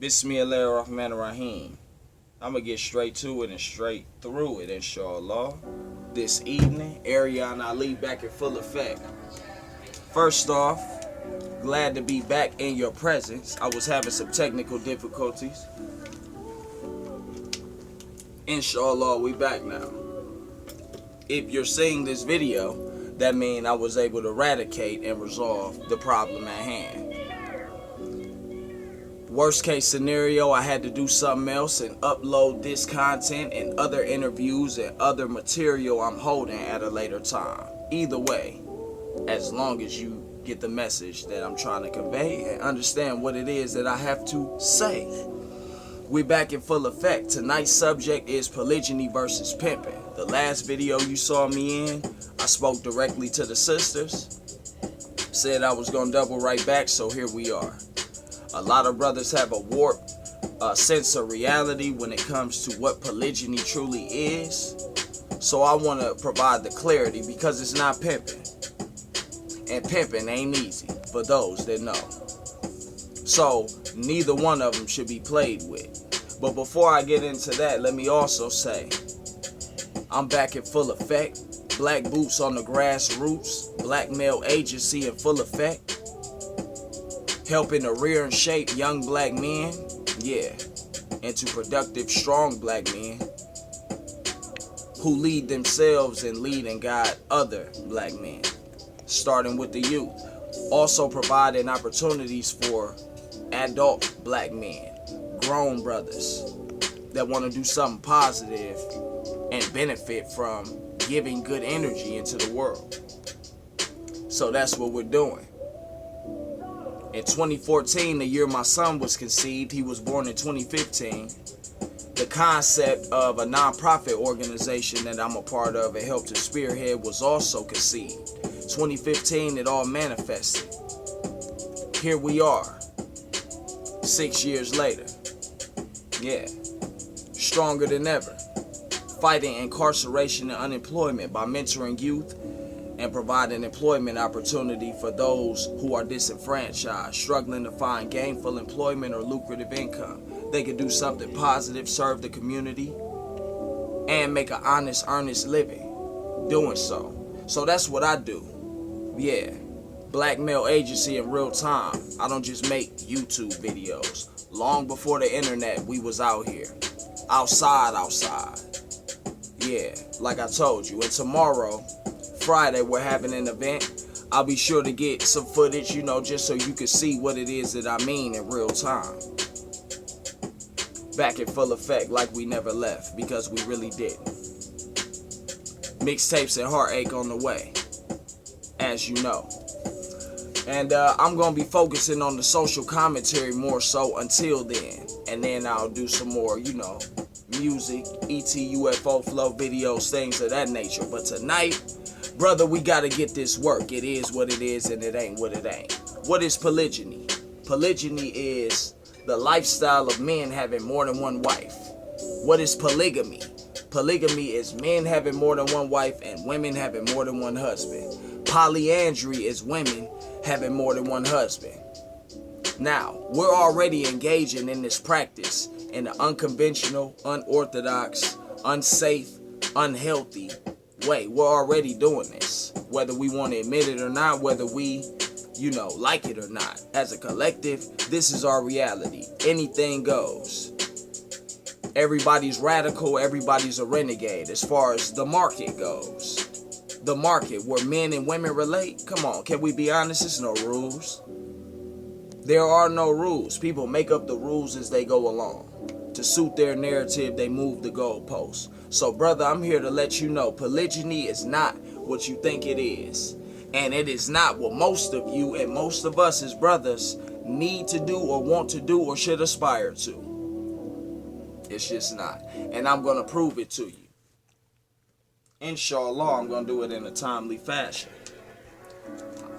Bismillahirrahmanirrahim. I'm going to get straight to it and straight through it, inshallah. This evening, Ariana Ali back in full effect. First off, glad to be back in your presence. I was having some technical difficulties. Inshallah, we back now. If you're seeing this video, that means I was able to eradicate and resolve the problem at hand. Worst case scenario, I had to do something else and upload this content and other interviews and other material I'm holding at a later time. Either way, as long as you get the message that I'm trying to convey and understand what it is that I have to say. We back in full effect. Tonight's subject is polygyny versus pimping. The last video you saw me in, I spoke directly to the sisters. Said I was going to double right back, so here we are. A lot of brothers have a warped sense of reality when it comes to what polygyny truly is. So I want to provide the clarity because it's not pimping. And pimping ain't easy for those that know. So neither one of them should be played with. But before I get into that, let me also say, I'm back in full effect. Black boots on the grassroots. Black male agency in full effect. Helping to rear and shape young black men, into productive, strong black men who lead themselves and lead and guide other black men, starting with the youth. Also providing opportunities for adult black men, grown brothers that want to do something positive and benefit from giving good energy into the world. So that's what we're doing. In 2014, the year my son was conceived, he was born in 2015, the concept of a nonprofit organization that I'm a part of and helped to spearhead was also conceived. 2015, it all manifested. Here we are, 6 years later. Stronger than ever. Fighting incarceration and unemployment by mentoring youth and providing employment opportunity for those who are disenfranchised, struggling to find gainful employment or lucrative income. They can do something positive, serve the community, and make an honest, earnest living doing so. So that's what I do. Black male agency in real time. I don't just make YouTube videos. Long before the internet, we was out here. Outside. Like I told you. And tomorrow, Friday, we're having an event. I'll be sure to get some footage, just so you can see what it is that I mean in real time. Back in full effect like we never left, because we really didn't. Mixtapes and heartache on the way, as you know. And I'm going to be focusing on the social commentary more so until then. And then I'll do some more, music, ET, UFO flow videos, things of that nature. But tonight, brother, we gotta get this work. It is what it is and it ain't what it ain't. What is polygyny? Polygyny is the lifestyle of men having more than one wife. What is polygamy? Polygamy is men having more than one wife and women having more than one husband. Polyandry is women having more than one husband. Now, we're already engaging in this practice in an unconventional, unorthodox, unsafe, unhealthy way. We're already doing this, whether we want to admit it or not, whether we, like it or not. As a collective, this is our reality. Anything goes. Everybody's radical, everybody's a renegade as far as the market goes. The market where men and women relate, come on, can we be honest? There's no rules. There are no rules. People make up the rules as they go along. To suit their narrative, they move the goalposts. So, brother, I'm here to let you know polygyny is not what you think it is. And it is not what most of you and most of us as brothers need to do or want to do or should aspire to. It's just not. And I'm going to prove it to you. Inshallah, I'm going to do it in a timely fashion.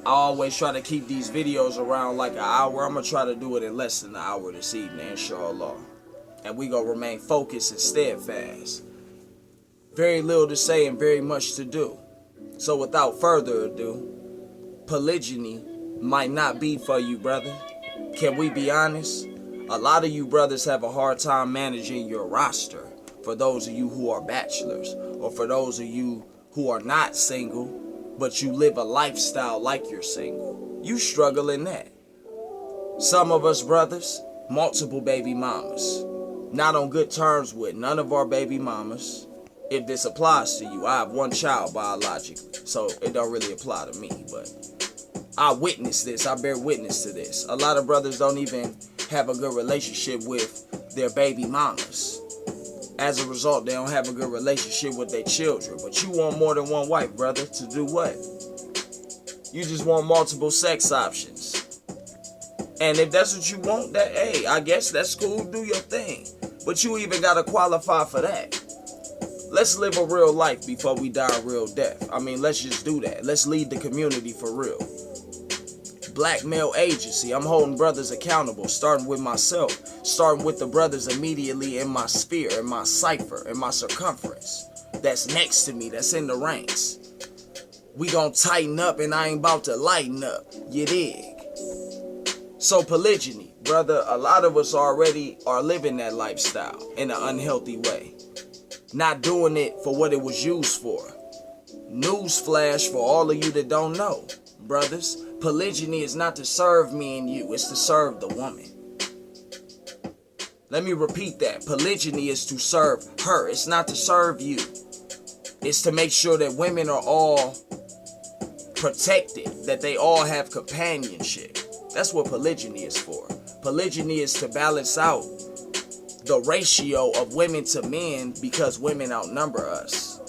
I always try to keep these videos around like an hour. I'm going to try to do it in less than an hour this evening, inshallah. And we going to remain focused and steadfast. Very little to say and very much to do. So without further ado, polygyny might not be for you, brother. Can we be honest? A lot of you brothers have a hard time managing your roster. For those of you who are bachelors, or for those of you who are not single, but you live a lifestyle like you're single, you struggle in that. Some of us brothers, multiple baby mamas, not on good terms with none of our baby mamas. If this applies to you, I have one child biologically, so it don't really apply to me, but I witnessed this, I bear witness to this. A lot of brothers don't even have a good relationship with their baby mamas. As a result, they don't have a good relationship with their children. But you want more than one wife, brother, to do what? You just want multiple sex options. And if that's what you want, that, hey, I guess that's cool, do your thing. But you even gotta qualify for that. Let's live a real life before we die a real death. I mean, let's just do that. Let's lead the community for real. Black male agency. I'm holding brothers accountable, starting with myself, starting with the brothers immediately in my sphere, in my cipher, in my circumference, that's next to me, that's in the ranks. We gonna tighten up, and I ain't about to lighten up, you dig? So polygyny, brother, a lot of us already are living that lifestyle in an unhealthy way, not doing it for what it was used for. Newsflash for all of you that don't know, brothers, polygyny is not to serve me and you, it's to serve the woman. Let me repeat that. Polygyny is to serve her. It's not to serve you. It's to make sure that women are all protected, that they all have companionship. That's what polygyny is for. Polygyny is to balance out the ratio of women to men because women outnumber us.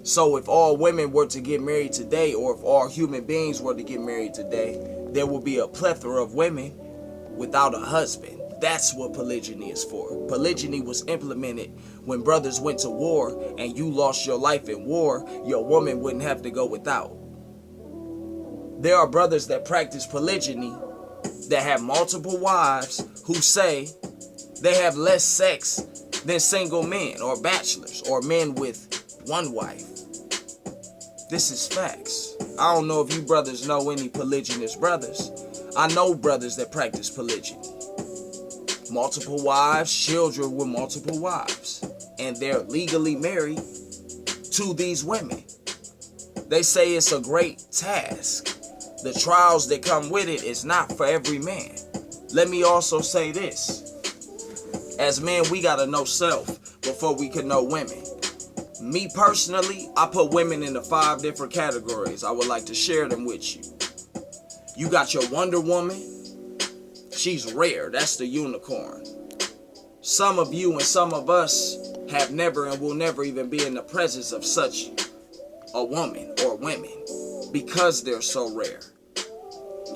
So if all women were to get married today, or if all human beings were to get married today, there would be a plethora of women without a husband. That's what polygyny is for. Polygyny was implemented when brothers went to war and you lost your life in war, your woman wouldn't have to go without. There are brothers that practice polygyny that have multiple wives who say they have less sex than single men or bachelors or men with one wife. This is facts. I don't know if you brothers know any polygynous brothers. I know brothers that practice polygyny. Multiple wives, children with multiple wives. And they're legally married to these women. They say it's a great task. The trials that come with it is not for every man. Let me also say this. As men, we gotta know self before we can know women. Me personally, I put women into 5 different categories. I would like to share them with you. You got your Wonder Woman. She's rare. That's the unicorn. Some of you and some of us have never and will never even be in the presence of such a woman or women because they're so rare.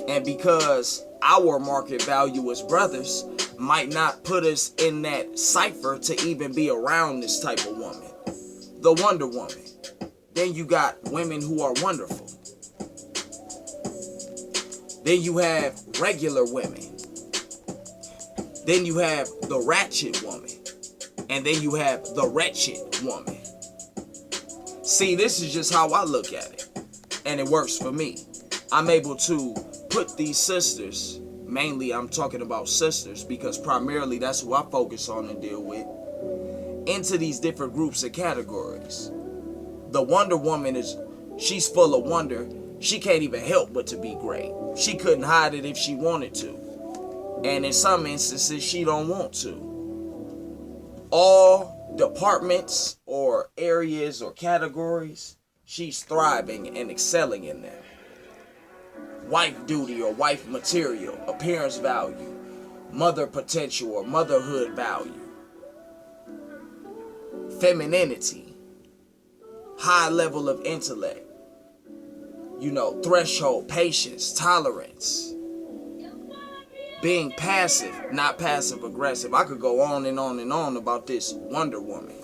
And because our market value as brothers might not put us in that cipher to even be around this type of woman. The Wonder Woman. Then you got women who are wonderful. Then you have regular women. Then you have the ratchet woman. And then you have the wretched woman. See, this is just how I look at it. And it works for me. I'm able to put these sisters, mainly I'm talking about sisters because primarily that's who I focus on and deal with, into these different groups and categories. The Wonder Woman she's full of wonder. She can't even help but to be great. She couldn't hide it if she wanted to. And in some instances, she don't want to. All departments or areas or categories, she's thriving and excelling in them. Wife duty or wife material, appearance value, mother potential or motherhood value. Femininity, high level of intellect, threshold, patience, tolerance, being passive, not passive aggressive. I could go on and on and on about this Wonder Woman.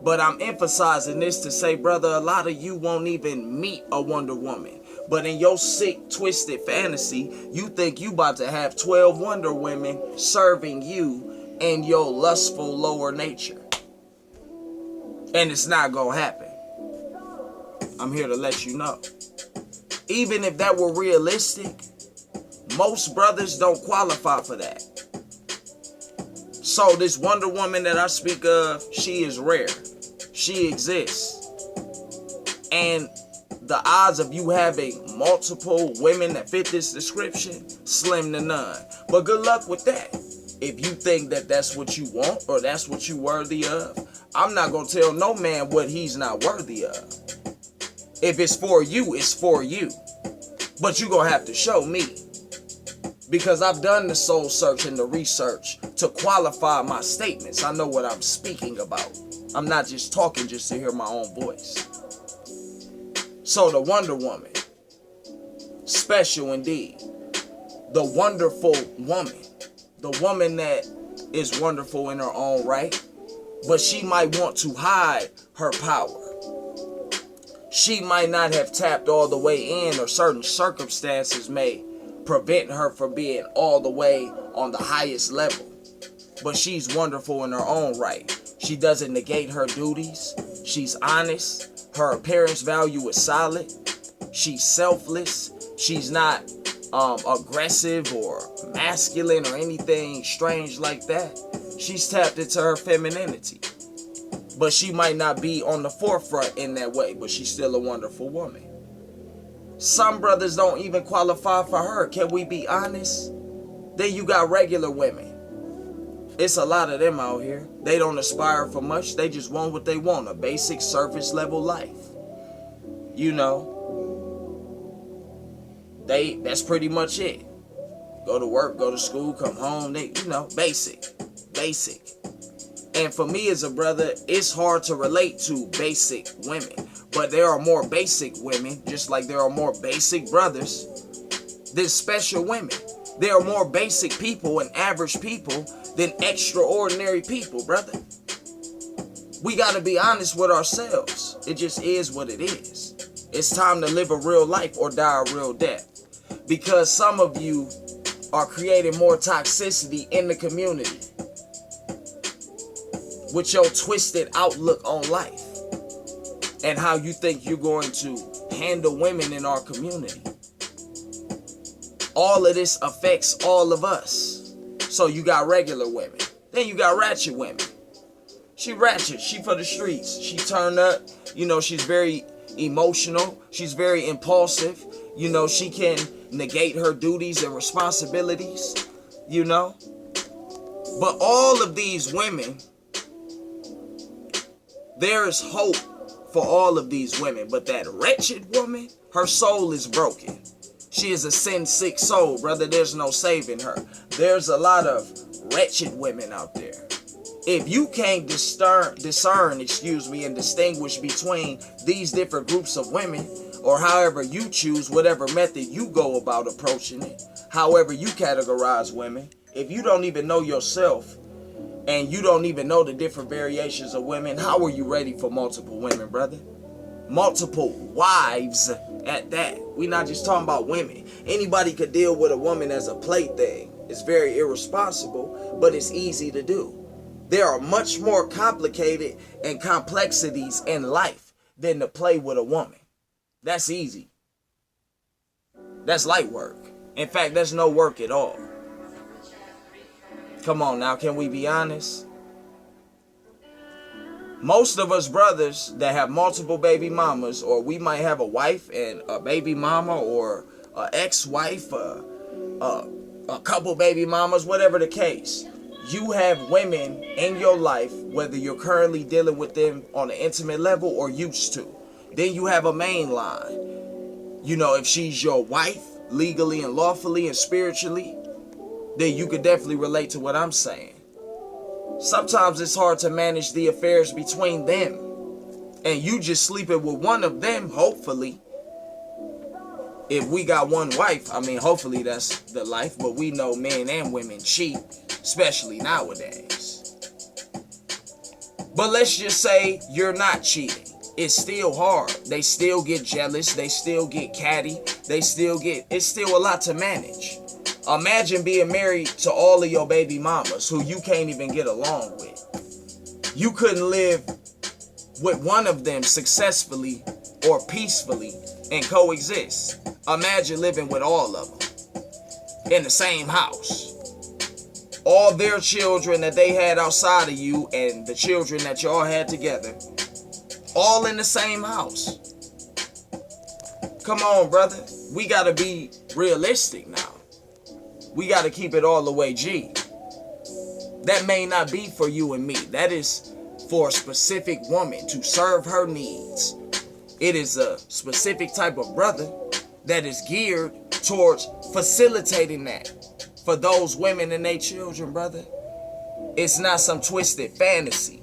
But I'm emphasizing this to say, brother, a lot of you won't even meet a Wonder Woman. But in your sick, twisted fantasy, you think you about to have 12 Wonder Women serving you in your lustful lower nature. And it's not gonna happen. I'm here to let you know. Even if that were realistic, Most brothers don't qualify for that. So this Wonder Woman that I speak of, she is rare. She exists. And the odds of you having multiple women that fit this description, slim to none. But good luck with that. If you think that that's what you want or that's what you're worthy of, I'm not going to tell no man what he's not worthy of. If it's for you, it's for you. But you're going to have to show me. Because I've done the soul search and the research to qualify my statements. I know what I'm speaking about. I'm not just talking just to hear my own voice. So the Wonder Woman, special indeed. The wonderful woman. The woman that is wonderful in her own right. But she might want to hide her power. She might not have tapped all the way in, or certain circumstances may prevent her from being all the way on the highest level. But she's wonderful in her own right. She doesn't negate her duties. She's honest. Her appearance value is solid. She's selfless. She's not aggressive or masculine or anything strange like that. She's tapped into her femininity. But she might not be on the forefront in that way, but she's still a wonderful woman. Some brothers don't even qualify for her. Can we be honest? Then you got regular women. It's a lot of them out here. They don't aspire for much. They just want what they want. A basic surface level life. You know. That's pretty much it. Go to work, go to school, come home. Basic. And for me as a brother, it's hard to relate to basic women. But there are more basic women, just like there are more basic brothers, than special women. There are more basic people and average people than extraordinary people, brother. We got to be honest with ourselves. It just is what it is. It's time to live a real life or die a real death. Because some of you are creating more toxicity in the community with your twisted outlook on life and how you think you're going to handle women in our community. All of this affects all of us. So you got regular women. Then you got ratchet women. She ratchet. She for the streets. She turned up. She's very emotional. She's very impulsive. She can negate her duties and responsibilities. But all of these women, there is hope for all of these women. But that wretched woman, her soul is broken. She is a sin-sick soul, brother. There's no saving her. There's a lot of wretched women out there. If you can't discern, and distinguish between these different groups of women, or however you choose, whatever method you go about approaching it, however you categorize women, if you don't even know yourself, and you don't even know the different variations of women, how are you ready for multiple women, brother? Multiple wives at that. We're not just talking about women. Anybody could deal with a woman as a plaything. It's very irresponsible, but it's easy to do. There are much more complicated and complexities in life than to play with a woman. That's easy. That's light work. In fact, that's no work at all. Come on now, can we be honest? Most of us brothers that have multiple baby mamas, or we might have a wife and a baby mama, or an ex-wife, a couple baby mamas, whatever the case. You have women in your life, whether you're currently dealing with them on an intimate level or used to. Then you have a main line. If she's your wife, legally and lawfully and spiritually, then you could definitely relate to what I'm saying. Sometimes it's hard to manage the affairs between them. And you just sleeping with one of them, hopefully. If we got one wife, hopefully that's the life. But we know men and women cheat, especially nowadays. But let's just say you're not cheating. It's still hard. They still get jealous. They still get catty. It's still a lot to manage. Imagine being married to all of your baby mamas who you can't even get along with. You couldn't live with one of them successfully or peacefully and coexist. Imagine living with all of them. in the same house. All their children that they had outside of you and the children that y'all had together, all in the same house. Come on, brother. We got to be realistic now. We got to keep it all the way G. That may not be for you and me. That is for a specific woman to serve her needs. It is a specific type of brother that is geared towards facilitating that for those women and their children, brother. It's not some twisted fantasy.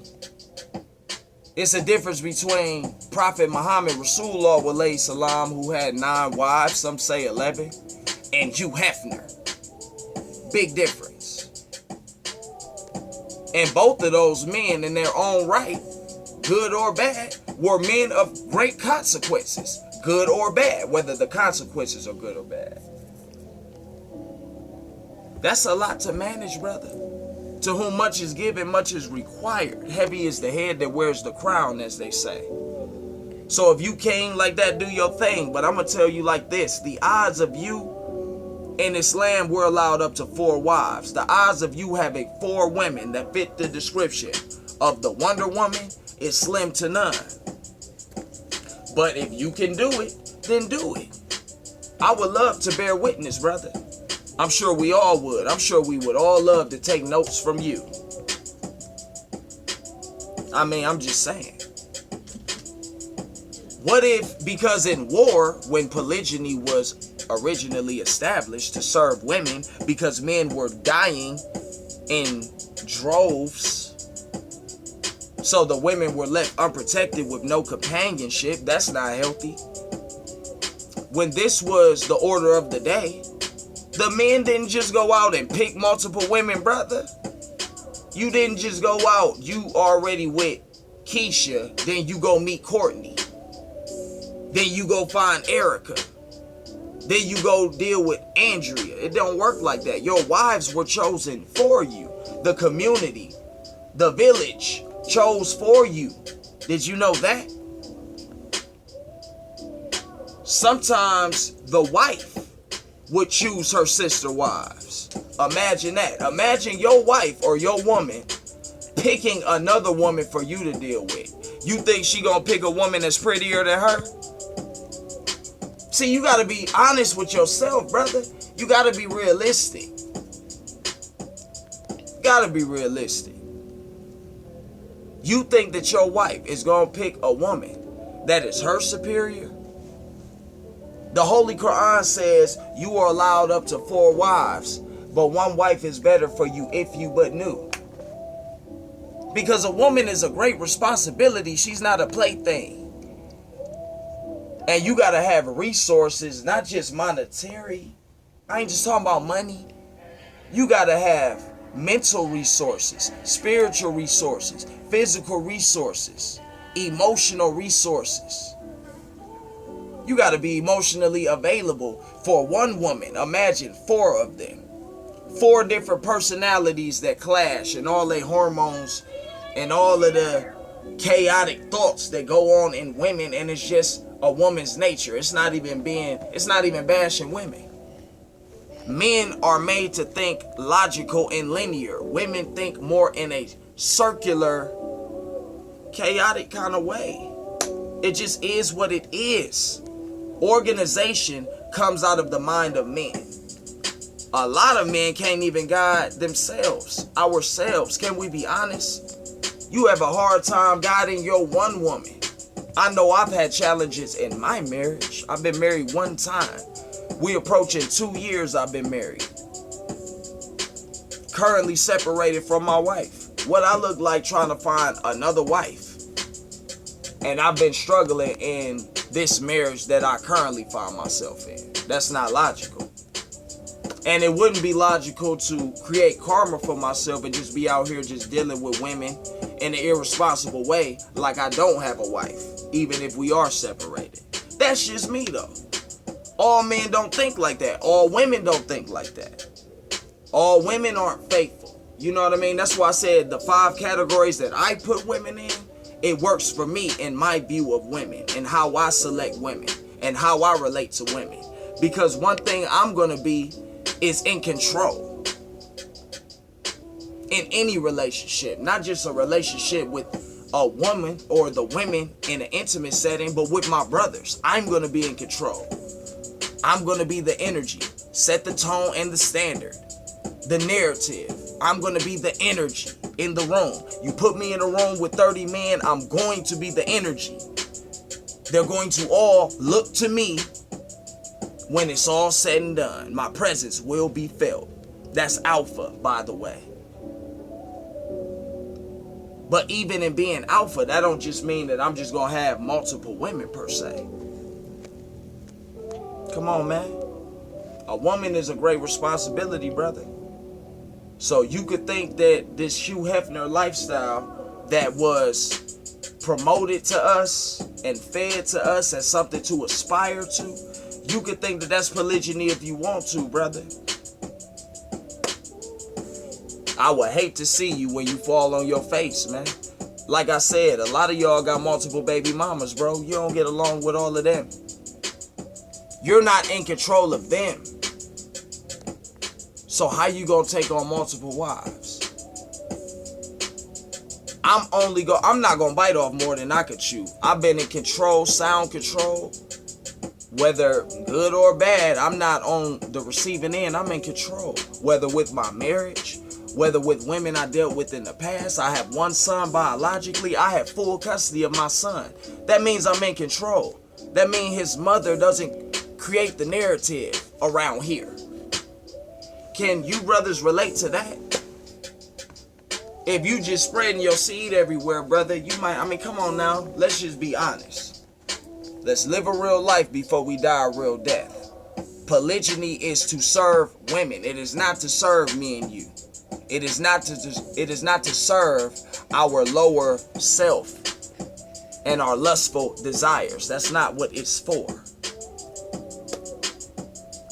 It's a difference between Prophet Muhammad Rasulullah alayhi salam, who had 9 wives, some say 11, and Hugh Hefner. Big difference. And both of those men in their own right, good or bad, were men of great consequences. Good or bad, whether the consequences are good or bad. That's a lot to manage, brother. To whom much is given, much is required. Heavy is the head that wears the crown, as they say. So if you came like that, do your thing. But I'm going to tell you like this. The odds of you in Islam, we're allowed up to 4 wives. The odds of you having 4 women that fit the description of the Wonder Woman is slim to none. But if you can do it, then do it. I would love to bear witness, brother. I'm sure we all would. I'm sure we would all love to take notes from you. I mean, I'm just saying. What if, because in war, when polygyny was originally established to serve women, because men were dying in droves, so the women were left unprotected with no companionship, that's not healthy. When this was the order of the day, the men didn't just go out and pick multiple women, brother. You didn't just go out, you already with Keisha, then you go meet Courtney. Then you go find Erica. Then you go deal with Andrea. It don't work like that. Your wives were chosen for you. The community, the village chose for you. Did you know that? Sometimes the wife would choose her sister wives. Imagine that. Imagine your wife or your woman picking another woman for you to deal with. You think she gonna pick a woman that's prettier than her? See, you gotta be honest with yourself, brother. You gotta be realistic. Gotta be realistic. You think that your wife is gonna pick a woman that is her superior? The Holy Quran says you are allowed up to 4 wives, but 1 wife is better for you if you but knew. Because a woman is a great responsibility. She's not a plaything. And you got to have resources, not just monetary. I ain't just talking about money. You got to have mental resources, spiritual resources, physical resources, emotional resources. You got to be emotionally available for 1 woman. Imagine 4 of them. 4 different personalities that clash, and all their hormones and all of the chaotic thoughts that go on in women, and it's just a woman's nature. It's not even bashing women. Men are made to think logical and linear. Women think more in a circular, chaotic kind of way. It just is what it is. Organization comes out of the mind of men. A lot of men can't even guide themselves, ourselves. Can we be honest? You have a hard time guiding your 1 woman. I know I've had challenges in my marriage. I've been married 1 time. We approaching 2 years I've been married. Currently separated from my wife. What I look like trying to find another wife. And I've been struggling in this marriage that I currently find myself in. That's not logical. And it wouldn't be logical to create karma for myself and just be out here just dealing with women in an irresponsible way like I don't have a wife, even if we are separated. That's just me though. All men don't think like that. All women don't think like that. All women aren't faithful. You know what I mean? That's why I said the 5 categories that I put women in, it works for me in my view of women and how I select women and how I relate to women. Because one thing I'm going to be is in control in any relationship, not just a relationship with a woman or the women in an intimate setting, but with my brothers. I'm going to be in control. I'm going to be the energy, set the tone and the standard, the narrative. I'm going to be the energy in the room. You put me in a room with 30 men, I'm going to be the energy. They're going to all look to me when it's all said and done. My presence will be felt. That's alpha, by the way. But even in being alpha, that don't just mean that I'm just going to have multiple women per se. Come on, man. A woman is a great responsibility, brother. So you could think that this Hugh Hefner lifestyle that was promoted to us and fed to us as something to aspire to, you could think that that's polygyny if you want to, brother. I would hate to see you when you fall on your face, man. Like I said, a lot of y'all got multiple baby mamas, bro. You don't get along with all of them. You're not in control of them. So how you gonna take on multiple wives? I'm not gonna bite off more than I could chew. I've been in control, sound control. Whether good or bad, I'm not on the receiving end. I'm in control. Whether with my marriage, whether with women I dealt with in the past. I have one son biologically. I have full custody of my son. That means I'm in control. That means his mother doesn't create the narrative around here. Can you brothers relate to that? If you just spreading your seed everywhere, brother, you might, come on now. Let's just be honest. Let's live a real life before we die a real death. Polygyny is to serve women. It is not to serve me and you. It is not to serve our lower self and our lustful desires. That's not what it's for.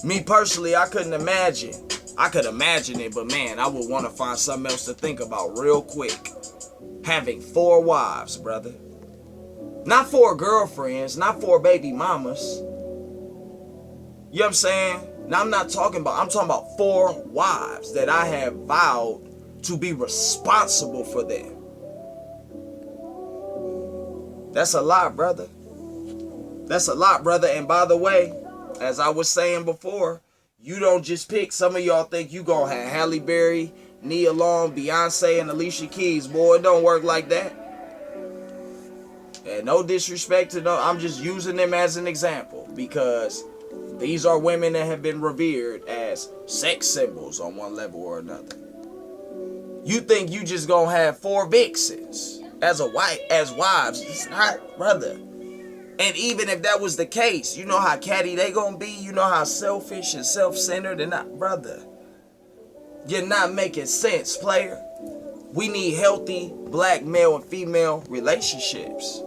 Me personally, I couldn't imagine. I could imagine it, but man, I would want to find something else to think about real quick. Having 4 wives, brother. Not 4 girlfriends, not 4 baby mamas. You know what I'm saying? Now, I'm talking about 4 wives that I have vowed to be responsible for them. That's a lot, brother. That's a lot, brother. And by the way, as I was saying before, you don't just pick. Some of y'all think you gonna have Halle Berry, Nia Long, Beyonce, and Alicia Keys. Boy, it don't work like that. And no disrespect to them. I'm just using them as an example because these are women that have been revered as sex symbols on one level or another. You think you just gonna have 4 vixens as wives? It's not, brother. And even if that was the case, you know how catty they gonna be. You know how selfish and self-centered and not, brother. You're not making sense, player. We need healthy black male and female relationships.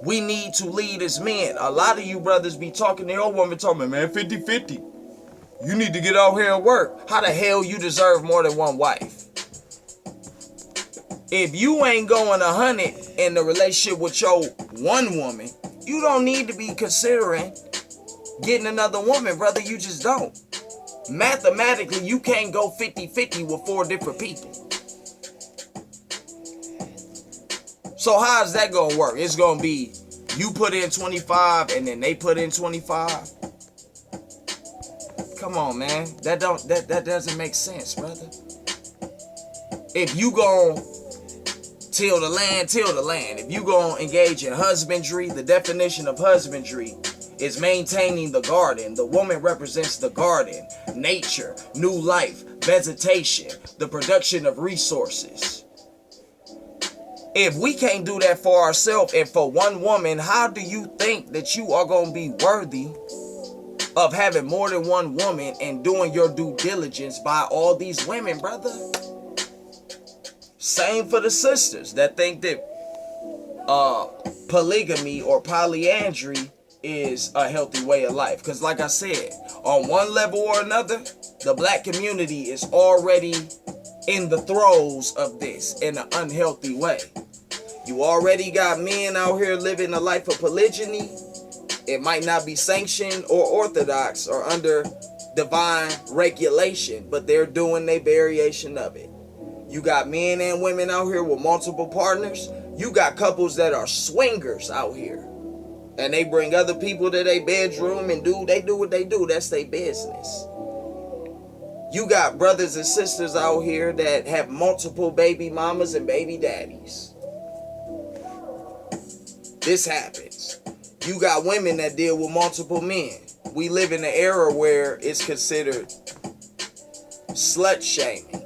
We need to lead as men. A lot of you brothers be talking to your woman, talking, man, 50-50. You need to get out here and work. How the hell you deserve more than one wife? If you ain't going 100 in the relationship with your one woman, you don't need to be considering getting another woman, brother. You just don't. Mathematically, you can't go 50-50 with 4 different people. So how is that gonna work? It's gonna be you put in 25 and then they put in 25. Come on, man. That doesn't make sense, brother. If you gon' till the land. If you gon' engage in husbandry, the definition of husbandry is maintaining the garden. The woman represents the garden, nature, new life, vegetation, the production of resources. If we can't do that for ourselves and for one woman, how do you think that you are going to be worthy of having more than one woman and doing your due diligence by all these women, brother? Same for the sisters that think that polygamy or polyandry is a healthy way of life. Because like I said, on one level or another, the black community is already in the throes of this in an unhealthy way. You already got men out here living a life of polygyny. It might not be sanctioned or orthodox or under divine regulation, but they're doing their variation of it. You got men and women out here with multiple partners. You got couples that are swingers out here. And they bring other people to their bedroom and do what they do. That's their business. You got brothers and sisters out here that have multiple baby mamas and baby daddies. This happens. You got women that deal with multiple men. We live in an era where it's considered slut shaming.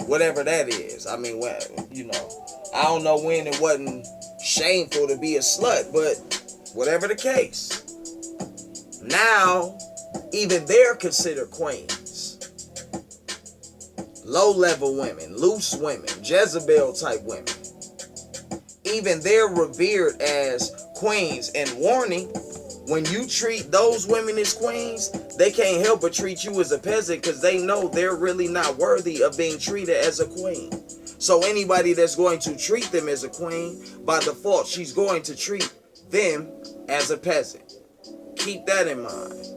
Whatever that is. I mean, well, you know, I don't know when it wasn't shameful to be a slut, but whatever the case. Now, even they're considered queens. Low-level women, loose women, Jezebel-type women. Even they're revered as queens. And warning, when you treat those women as queens, they can't help but treat you as a peasant because they know they're really not worthy of being treated as a queen. So anybody that's going to treat them as a queen, by default, she's going to treat them as a peasant. Keep that in mind.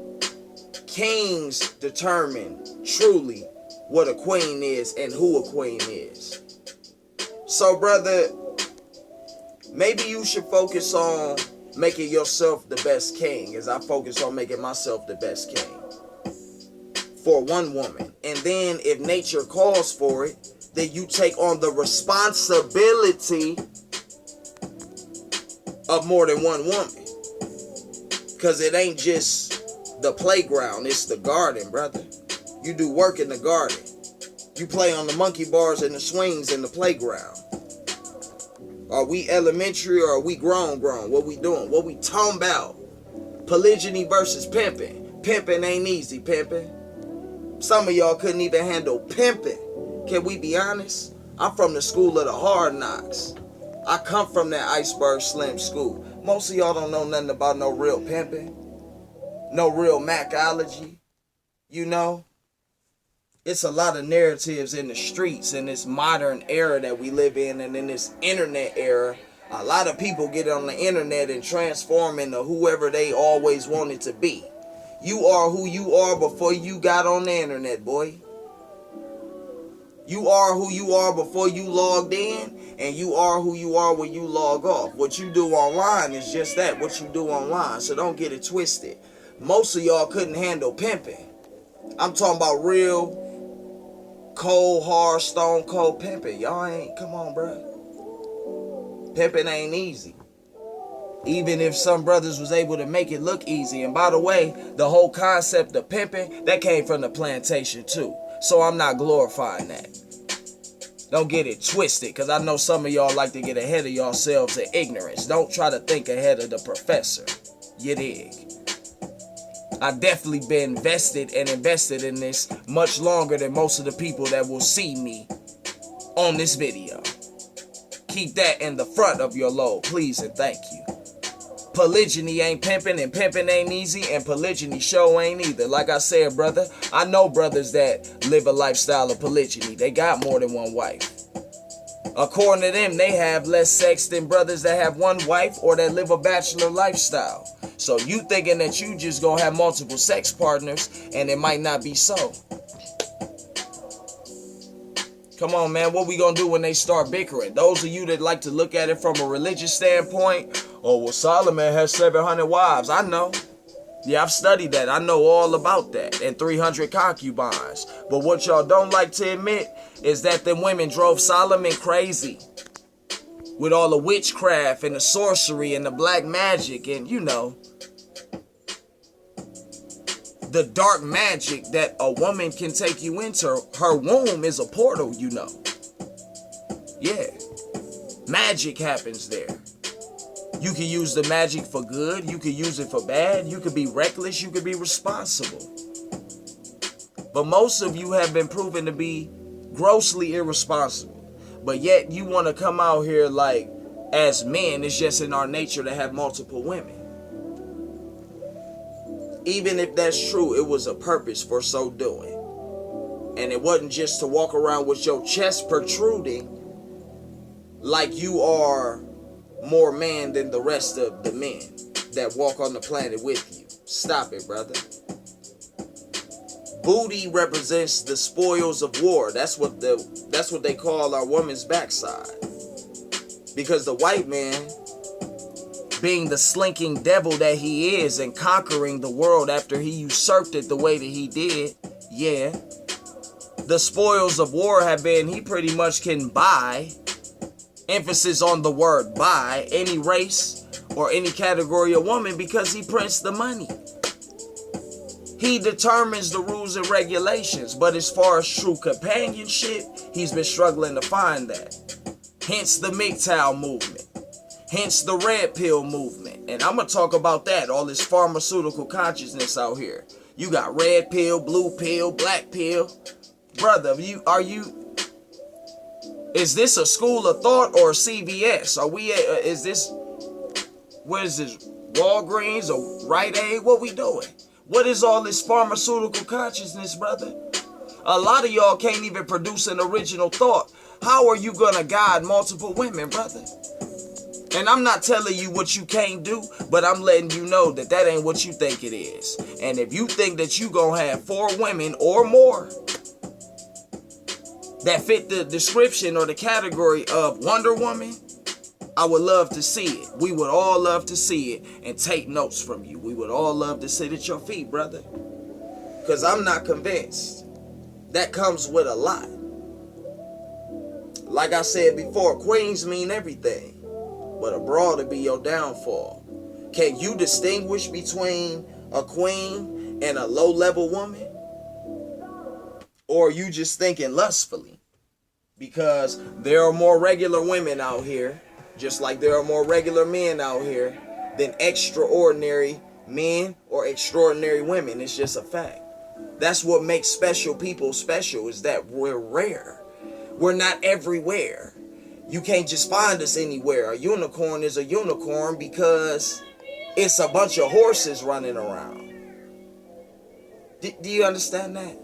Kings determine truly what a queen is and who a queen is. So, brother, maybe you should focus on making yourself the best king as I focus on making myself the best king for one woman. And then if nature calls for it, then you take on the responsibility of more than one woman. Because it ain't just the playground, it's the garden, brother. You do work in the garden. You play on the monkey bars and the swings in the playground. Are we elementary or are we grown? What we doing? What we talking about? Polygyny versus pimping. Pimping ain't easy, pimping. Some of y'all couldn't even handle pimping. Can we be honest? I'm from the school of the hard knocks. I come from that iceberg slim school. Most of y'all don't know nothing about no real pimping. No real macology. You know? It's a lot of narratives in the streets in this modern era that we live in, and in this internet era. A lot of people get on the internet and transform into whoever they always wanted to be. You are who you are before you got on the internet, boy. You are who you are before you logged in, and you are who you are when you log off. What you do online is just that, what you do online, so don't get it twisted. Most of y'all couldn't handle pimping. I'm talking about real cold, hard, stone cold pimping. Y'all ain't, come on, bro. Pimping ain't easy. Even if some brothers was able to make it look easy. And by the way, the whole concept of pimping, that came from the plantation too. So I'm not glorifying that. Don't get it twisted, because I know some of y'all like to get ahead of yourselves in ignorance. Don't try to think ahead of the professor. You dig? I definitely been invested in this much longer than most of the people that will see me on this video. Keep that in the front of your load, please and thank you. Polygyny ain't pimping, and pimping ain't easy, and polygyny show ain't either. Like I said, brother, I know brothers that live a lifestyle of polygyny. They got more than one wife. According to them, they have less sex than brothers that have one wife or that live a bachelor lifestyle. So you thinking that you just gonna have multiple sex partners, and it might not be so. Come on, man, what we gonna do when they start bickering? Those of you that like to look at it from a religious standpoint, oh, well, Solomon has 700 wives. I know. Yeah, I've studied that. I know all about that. And 300 concubines. But what y'all don't like to admit is that them women drove Solomon crazy with all the witchcraft and the sorcery and the black magic and, you know, the dark magic that a woman can take you into. Her womb is a portal, you know. Yeah. Magic happens there. You can use the magic for good. You can use it for bad. You could be reckless. You could be responsible. But most of you have been proven to be grossly irresponsible. But yet you want to come out here like, as men, it's just in our nature to have multiple women. Even if that's true, it was a purpose for so doing. And it wasn't just to walk around with your chest protruding like you are more man than the rest of the men that walk on the planet with you. Stop it, brother. Booty represents the spoils of war. That's what they call our woman's backside. Because the white man, being the slinking devil that he is and conquering the world after he usurped it the way that he did, yeah, the spoils of war have been he pretty much can buy, emphasis on the word buy, any race or any category of woman because he prints the money. He determines the rules and regulations, but as far as true companionship, he's been struggling to find that. Hence the MGTOW movement. Hence the red pill movement. And I'm going to talk about that, all this pharmaceutical consciousness out here. You got red pill, blue pill, black pill. Brother, is this a school of thought or CVS? What is this, Walgreens or Rite Aid? What we doing? What is all this pharmaceutical consciousness, brother? A lot of y'all can't even produce an original thought. How are you gonna guide multiple women, brother? And I'm not telling you what you can't do, but I'm letting you know that that ain't what you think it is. And if you think that you gonna have 4 women or more that fit the description or the category of Wonder Woman, I would love to see it. We would all love to see it and take notes from you. We would all love to sit at your feet, brother. Because I'm not convinced. That comes with a lot. Like I said before, queens mean everything. But a broad to be your downfall. Can you distinguish between a queen and a low-level woman? Or are you just thinking lustfully? Because there are more regular women out here, just like there are more regular men out here, than extraordinary men or extraordinary women. It's just a fact. That's what makes special people special, is that we're rare. We're not everywhere. You can't just find us anywhere. A unicorn is a unicorn because it's a bunch of horses running around. Do you understand that?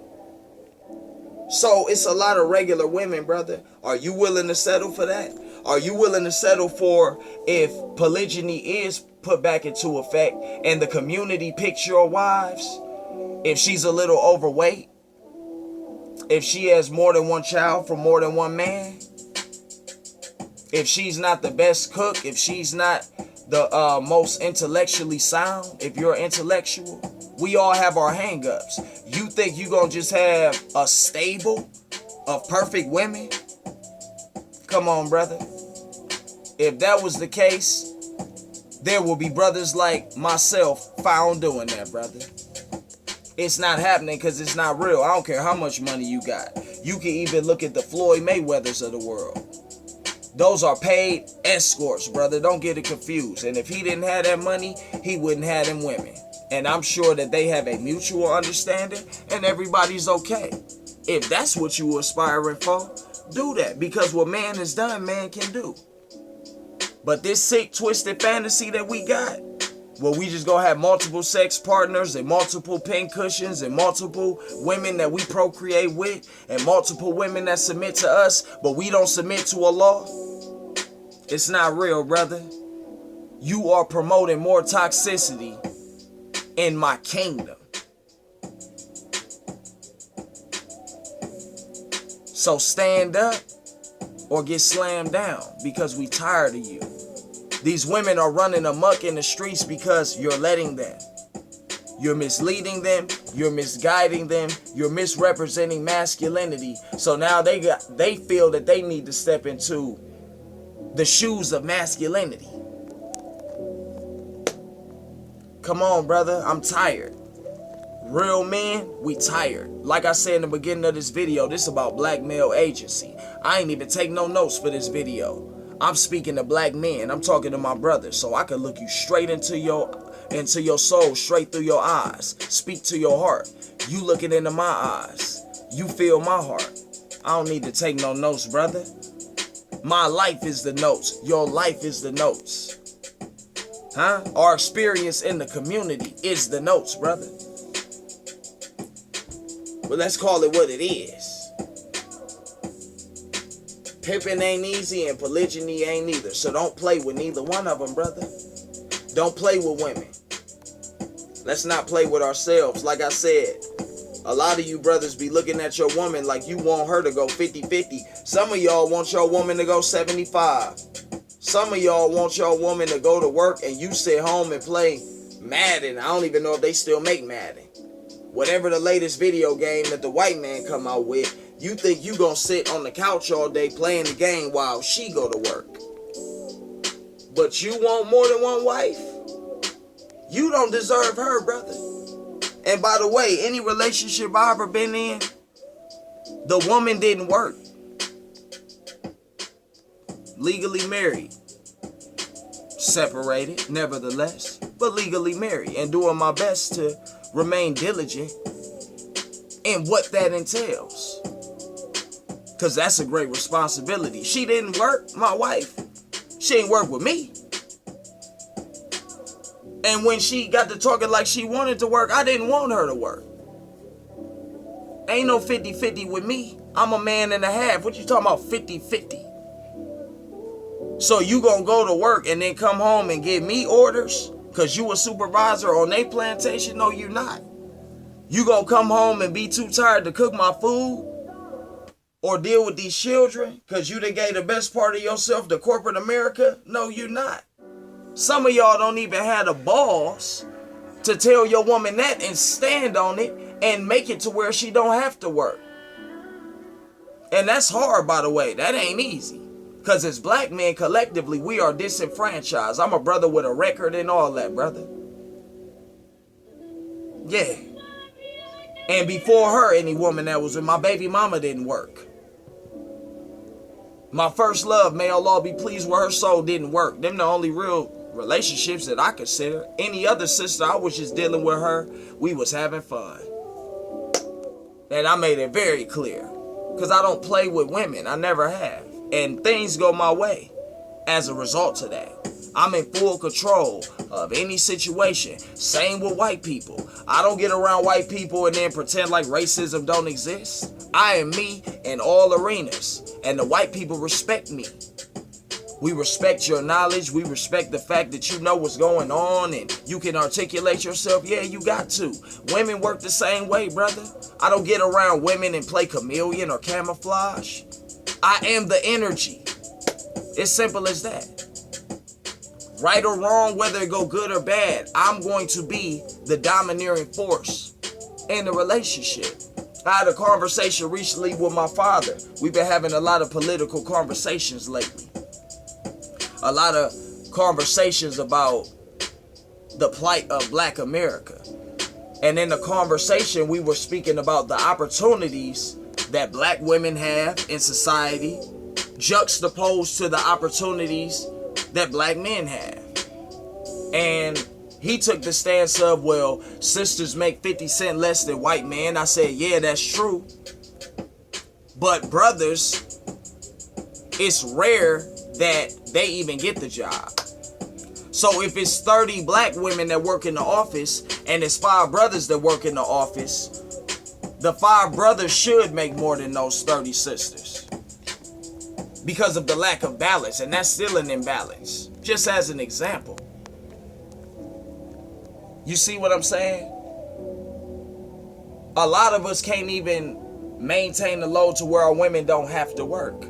So it's a lot of regular women, brother. Are you willing to settle for that? Are you willing to settle for if polygyny is put back into effect and the community picks your wives? If she's a little overweight? If she has more than one child from more than one man? If she's not the best cook? If she's not the most intellectually sound? If you're intellectual? We all have our hang-ups. You think you're going to just have a stable of perfect women? Come on, brother. If that was the case, there will be brothers like myself found doing that, brother. It's not happening because it's not real. I don't care how much money you got. You can even look at the Floyd Mayweathers of the world. Those are paid escorts, brother. Don't get it confused. And if he didn't have that money, he wouldn't have them women. And I'm sure that they have a mutual understanding and everybody's okay. If that's what you were aspiring for, do that. Because what man has done, man can do. But this sick, twisted fantasy that we got, where we just gonna have multiple sex partners and multiple pincushions and multiple women that we procreate with and multiple women that submit to us, but we don't submit to Allah, it's not real, brother. You are promoting more toxicity in my kingdom. So stand up or get slammed down because we tired of you. These women are running amok in the streets because you're letting them. You're misleading them. You're misguiding them. You're misrepresenting masculinity. So now they feel that they need to step into the shoes of masculinity. Come on, brother. I'm tired. Real men, we tired. Like I said in the beginning of this video, this is about black male agency. I ain't even take no notes for this video. I'm speaking to black men. I'm talking to my brothers, so I can look you straight into your soul, straight through your eyes. Speak to your heart. You looking into my eyes. You feel my heart. I don't need to take no notes, brother. My life is the notes. Your life is the notes. Huh? Our experience in the community is the notes, brother. But let's call it what it is. Pimpin ain't easy and polygyny ain't either. So don't play with neither one of them, brother. Don't play with women. Let's not play with ourselves. Like I said, A lot of you brothers be looking at your woman like you want her to go 50-50. Some of y'all want your woman to go 75. Some of y'all want your woman to go to work and you sit home and play Madden. I don't even know if they still make Madden. Whatever the latest video game that the white man come out with, you think you gonna sit on the couch all day playing the game while she go to work. But you want more than one wife? You don't deserve her, brother. And by the way, any relationship I've ever been in, the woman didn't work. Legally married. Separated, nevertheless, but legally married. And doing my best to remain diligent in what that entails. Because that's a great responsibility. She didn't work, my wife. She ain't work with me. And when she got to talking like she wanted to work, I didn't want her to work. Ain't no 50-50 with me. I'm a man and a half. What you talking about 50-50? So you gonna go to work and then come home and give me orders? Cause you a supervisor on their plantation? No, you not. You gonna come home and be too tired to cook my food? Or deal with these children? Cause you done gave the best part of yourself to corporate America? No, you not. Some of y'all don't even have the balls to tell your woman that and stand on it and make it to where she don't have to work. And that's hard, by the way. That ain't easy. Because as black men, collectively, we are disenfranchised. I'm a brother with a record and all that, brother. Yeah. And before her, any woman that was with my baby mama didn't work. My first love, may Allah be pleased with her soul, didn't work. Them the only real relationships that I consider. Any other sister, I was just dealing with her. We was having fun. And I made it very clear. Because I don't play with women. I never have. And things go my way as a result of that. I'm in full control of any situation. Same with white people. I don't get around white people and then pretend like racism don't exist. I am me in all arenas. And the white people respect me. We respect your knowledge. We respect the fact that you know what's going on and you can articulate yourself. Yeah, you got to. Women work the same way, brother. I don't get around women and play chameleon or camouflage. I am the energy. It's simple as that. Right or wrong, whether it go good or bad, I'm going to be the domineering force in the relationship. I had a conversation recently with my father. We've been having a lot of political conversations lately. A lot of conversations about the plight of black America. And in the conversation, we were speaking about the opportunities that black women have in society juxtaposed to the opportunities that black men have. And he took the stance of, well, sisters make 50 cents less than white men. I said, yeah, that's true. But brothers, it's rare that they even get the job. So if it's 30 black women that work in the office and it's 5 brothers that work in the office, the 5 brothers should make more than those 30 sisters because of the lack of balance, and that's still an imbalance, just as an example. You see what I'm saying? A lot of us can't even maintain the load to where our women don't have to work.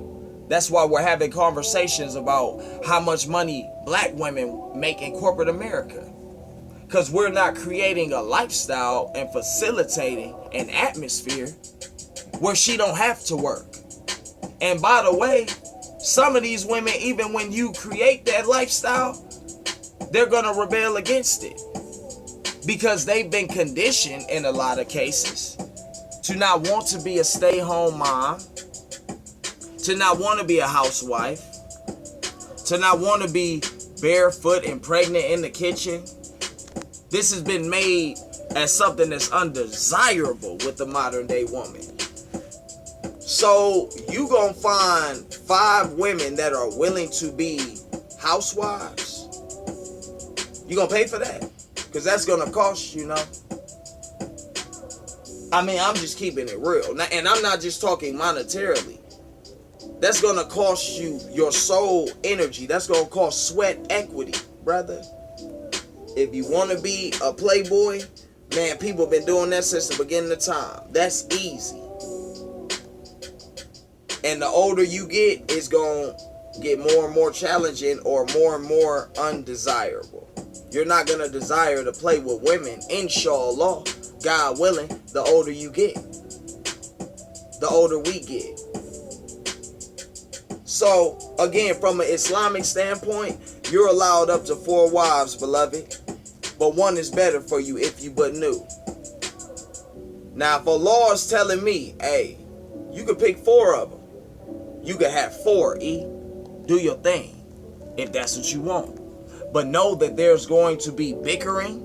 That's why we're having conversations about how much money black women make in corporate America. Because we're not creating a lifestyle and facilitating an atmosphere where she don't have to work. And by the way, some of these women, even when you create that lifestyle, they're going to rebel against it. Because they've been conditioned in a lot of cases to not want to be a stay-home mom, to not want to be a housewife, to not want to be barefoot and pregnant in the kitchen. This has been made as something that's undesirable with the modern day woman. So you gonna find 5 women that are willing to be housewives. You gonna pay for that? Because that's gonna cost you, know. I mean, I'm just keeping it real. And I'm not just talking monetarily. That's gonna cost you your soul energy. That's gonna cost sweat equity, brother. If you want to be a playboy, Man, people been doing that since the beginning of time. That's easy. And the older you get, it's going to get more and more challenging or more and more undesirable. You're not going to desire to play with women, inshallah, God willing, the older you get. The older we get. So, again, from an Islamic standpoint, you're allowed up to 4 wives, beloved. But one is better for you if you but knew. Now, if Allah is telling me, hey, you can pick 4 of them. You can have 4, E. Do your thing, if that's what you want. But know that there's going to be bickering.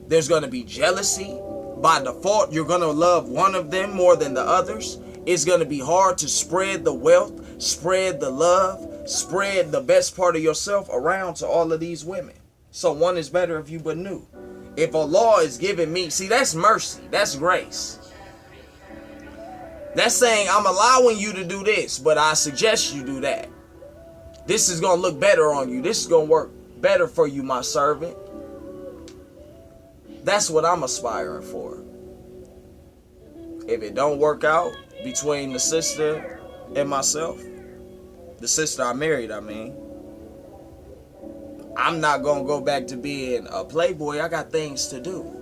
There's going to be jealousy. By default, you're going to love one of them more than the others. It's going to be hard to spread the wealth, spread the love, spread the best part of yourself around to all of these women. So one is better if you but knew. If Allah is giving me, see, that's mercy. That's grace. That's saying I'm allowing you to do this, but I suggest you do that. This is going to look better on you. This is going to work better for you, my servant. That's what I'm aspiring for. If it don't work out between the sister and myself, the sister I married, I mean, I'm not going to go back to being a playboy. I got things to do.